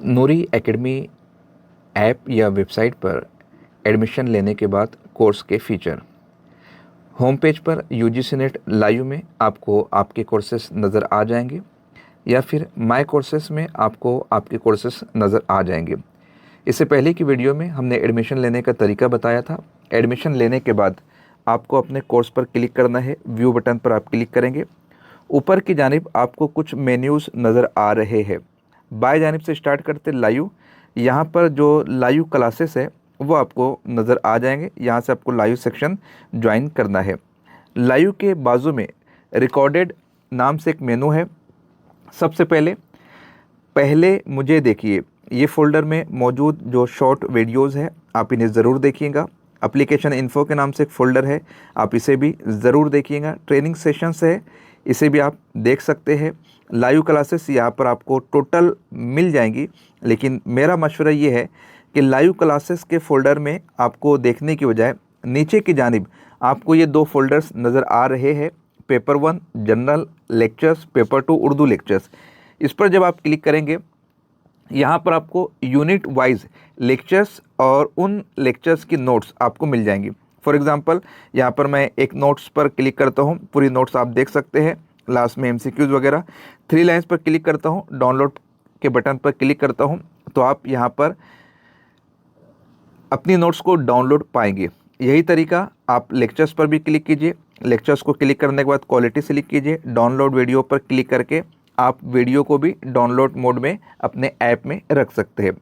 नूरी academy app या website पर admission लेने के बाद कोर्स के फीचर। होम पेज पर यूजीसी नेट लाइव में आपको आपके कोर्सेस नज़र आ जाएंगे या फिर माय कोर्सेस में आपको आपके कोर्सेस नज़र आ जाएंगे। इससे पहले की वीडियो में हमने एडमिशन लेने का तरीका बताया था। एडमिशन लेने के बाद आपको अपने कोर्स पर क्लिक करना है। व्यू बटन पर आप क्लिक करेंगे। ऊपर की जानिब आपको कुछ मेन्यूज़ नज़र आ रहे हैं। बाएं जानिब से स्टार्ट करते लाइव, यहाँ पर जो लाइव क्लासेस है वो आपको नज़र आ जाएंगे। यहाँ से आपको लाइव सेक्शन ज्वाइन करना है। लाइव के बाजू में रिकॉर्डेड नाम से एक मेनू है। सबसे पहले मुझे देखिए, ये फोल्डर में मौजूद जो शॉर्ट वीडियोज़ है आप इन्हें ज़रूर देखिएगा। एप्लीकेशन इन्फो के नाम से एक फ़ोल्डर है, आप इसे भी ज़रूर देखिएगा। ट्रेनिंग सेशंस है, इसे भी आप देख सकते हैं। लाइव क्लासेस यहाँ पर आपको टोटल मिल जाएंगी, लेकिन मेरा मशवरा ये है कि लाइव क्लासेस के फ़ोल्डर में आपको देखने की बजाय नीचे की जानिब आपको ये दो फोल्डर्स नज़र आ रहे हैं, paper 1 general lectures, paper 2 Urdu lectures. इस पर जब आप क्लिक करेंगे, यहाँ पर आपको यूनिट वाइज लेक्चर्स और उन लेक्चर्स की नोट्स आपको मिल जाएंगी। फॉर एग्जांपल यहाँ पर मैं एक नोट्स पर क्लिक करता हूँ, पूरी नोट्स आप देख सकते हैं, लास्ट में एमसीक्यूज़ वगैरह। 3 लाइन्स पर क्लिक करता हूँ, डाउनलोड के बटन पर क्लिक करता हूँ, तो आप यहाँ पर अपनी नोट्स को डाउनलोड पाएंगे। यही तरीका आप लेक्चर्स पर भी क्लिक कीजिए। लेक्चर्स को क्लिक करने के बाद क्वालिटी सेलेक्ट कीजिए, डाउनलोड वीडियो पर क्लिक करके आप वीडियो को भी डाउनलोड मोड में अपने ऐप में रख सकते हैं।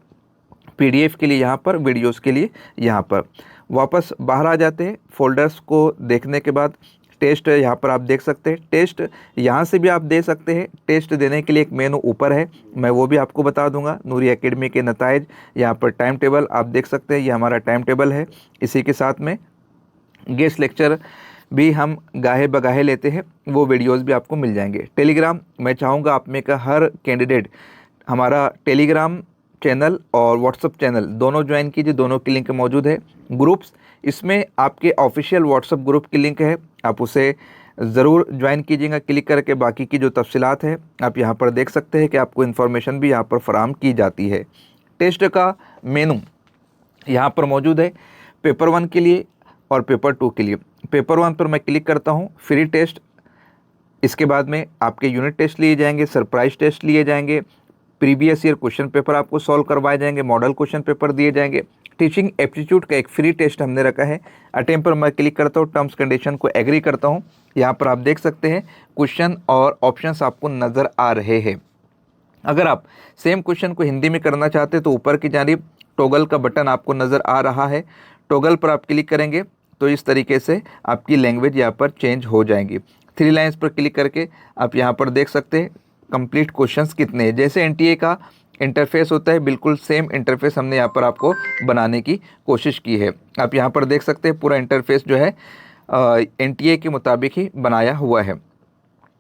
पीडीएफ के लिए यहाँ पर, वीडियोस के लिए यहाँ पर। वापस बाहर आ जाते हैं। फोल्डर्स को देखने के बाद टेस्ट यहाँ पर आप देख सकते हैं। टेस्ट यहाँ से भी आप दे सकते हैं। टेस्ट देने के लिए एक मेनू ऊपर है, मैं वो भी आपको बता दूंगा। नूरी एकेडमी के नताइज, यहाँ पर टाइम टेबल आप देख सकते हैं, ये हमारा टाइम टेबल है। इसी के साथ में गेस्ट लेक्चर भी हम गाहे बगाहे लेते हैं, वो वीडियोस भी आपको मिल जाएंगे। टेलीग्राम, मैं चाहूँगा आप में का हर कैंडिडेट हमारा टेलीग्राम चैनल और व्हाट्सअप चैनल दोनों ज्वाइन कीजिए, दोनों की लिंक मौजूद है। ग्रुप्स, इसमें आपके ऑफिशियल व्हाट्सअप ग्रुप की लिंक है, आप उसे ज़रूर ज्वाइन कीजिएगा। क्लिक करके बाकी की जो तफसीलात है आप यहाँ पर देख सकते हैं कि आपको इन्फॉर्मेशन भी यहाँ पर फराहम की जाती है। टेस्ट का मेनू यहाँ पर मौजूद है, पेपर 1 के लिए और पेपर 2 के लिए। पेपर 1 पर मैं क्लिक करता हूँ, फ्री टेस्ट। इसके बाद में आपके यूनिट टेस्ट लिए जाएंगे, सरप्राइज टेस्ट लिए जाएंगे, प्रीवियस ईयर क्वेश्चन पेपर आपको सॉल्व करवाए जाएंगे, मॉडल क्वेश्चन पेपर दिए जाएंगे। टीचिंग एप्टीट्यूड का एक फ्री टेस्ट हमने रखा है। अटेम्प्ट पर मैं क्लिक करता हूँ, टर्म्स कंडीशन को एग्री करता हूँ। यहाँ पर आप देख सकते हैं क्वेश्चन और ऑप्शंस आपको नज़र आ रहे हैं। अगर आप सेम क्वेश्चन को हिंदी में करना चाहते हैं तो ऊपर की जानिब टॉगल का बटन आपको नज़र आ रहा है। टॉगल पर आप क्लिक करेंगे तो इस तरीके से आपकी लैंग्वेज यहाँ पर चेंज हो जाएंगी। 3 लाइन्स पर क्लिक करके आप यहाँ पर देख सकते हैं कंप्लीट क्वेश्चंस कितने हैं। जैसे एनटीए का इंटरफेस होता है, बिल्कुल सेम इंटरफेस हमने यहाँ पर आपको बनाने की कोशिश की है। आप यहाँ पर देख सकते हैं पूरा इंटरफेस जो है एनटीए के मुताबिक ही बनाया हुआ है।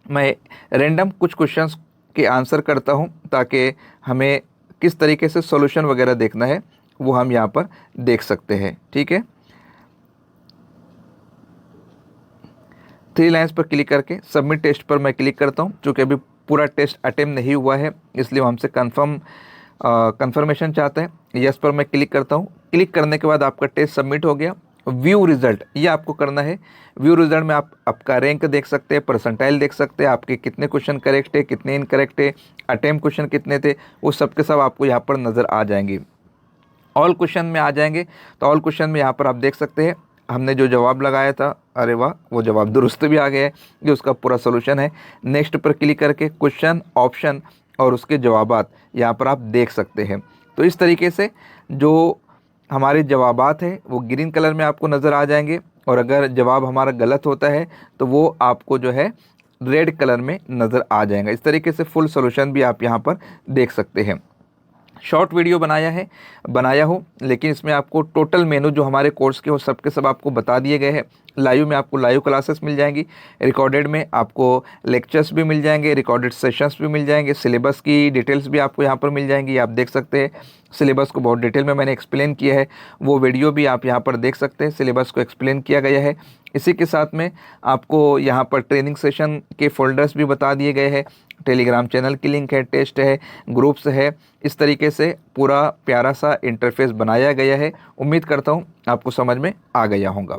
मैं रैंडम कुछ क्वेश्चंस के आंसर करता हूँ ताकि हमें किस तरीके से सॉल्यूशन वगैरह देखना है वो हम यहाँ पर देख सकते हैं। ठीक है, 3 लाइन्स पर क्लिक करके सबमिट टेस्ट पर मैं क्लिक करता हूँ। चूँकि अभी पूरा टेस्ट अटेम्प्ट नहीं हुआ है इसलिए वो हमसे कंफर्मेशन चाहते हैं। यस पर मैं क्लिक करता हूँ। क्लिक करने के बाद आपका टेस्ट सबमिट हो गया। व्यू रिज़ल्ट ये आपको करना है। व्यू रिज़ल्ट में आप आपका रैंक देख सकते हैं, परसेंटाइल देख सकते हैं, आपके कितने क्वेश्चन करेक्ट है, कितने इनकरेक्ट है, अटेम्प्ट क्वेश्चन कितने थे, वो सब के सब आपको यहाँ पर नज़र आ जाएंगे। ऑल क्वेश्चन में आ जाएंगे तो ऑल क्वेश्चन में यहाँ पर आप देख सकते हैं हमने जो जवाब लगाया था, अरे वाह, वो जवाब दुरुस्त भी आ गया है, ये उसका पूरा सोल्यूशन है। नेक्स्ट पर क्लिक करके क्वेश्चन, ऑप्शन और उसके जवाबात यहाँ पर आप देख सकते हैं। तो इस तरीके से जो हमारे जवाबात हैं वो ग्रीन कलर में आपको नज़र आ जाएंगे, और अगर जवाब हमारा गलत होता है तो वो आपको जो है रेड कलर में नज़र आ जाएगा। इस तरीके से फुल सोल्यूशन भी आप यहाँ पर देख सकते हैं। शॉर्ट वीडियो बनाया हो, लेकिन इसमें आपको टोटल मेनू जो हमारे कोर्स के वो सब के सब आपको बता दिए गए हैं। लाइव में आपको लाइव क्लासेस मिल जाएंगी, रिकॉर्डेड में आपको लेक्चर्स भी मिल जाएंगे, रिकॉर्डेड सेशंस भी मिल जाएंगे, सिलेबस की डिटेल्स भी आपको यहाँ पर मिल जाएंगी। आप देख सकते हैं सिलेबस को बहुत डिटेल में मैंने एक्सप्लेन किया है, वो वीडियो भी आप यहाँ पर देख सकते हैं, सिलेबस को एक्सप्लेन किया गया है। इसी के साथ में आपको यहाँ पर ट्रेनिंग सेशन के फोल्डर्स भी बता दिए गए हैं, टेलीग्राम चैनल की लिंक है, टेस्ट है, ग्रुप्स है। इस तरीके से पूरा प्यारा सा इंटरफेस बनाया गया है। उम्मीद करता हूँ आपको समझ में आ गया होगा।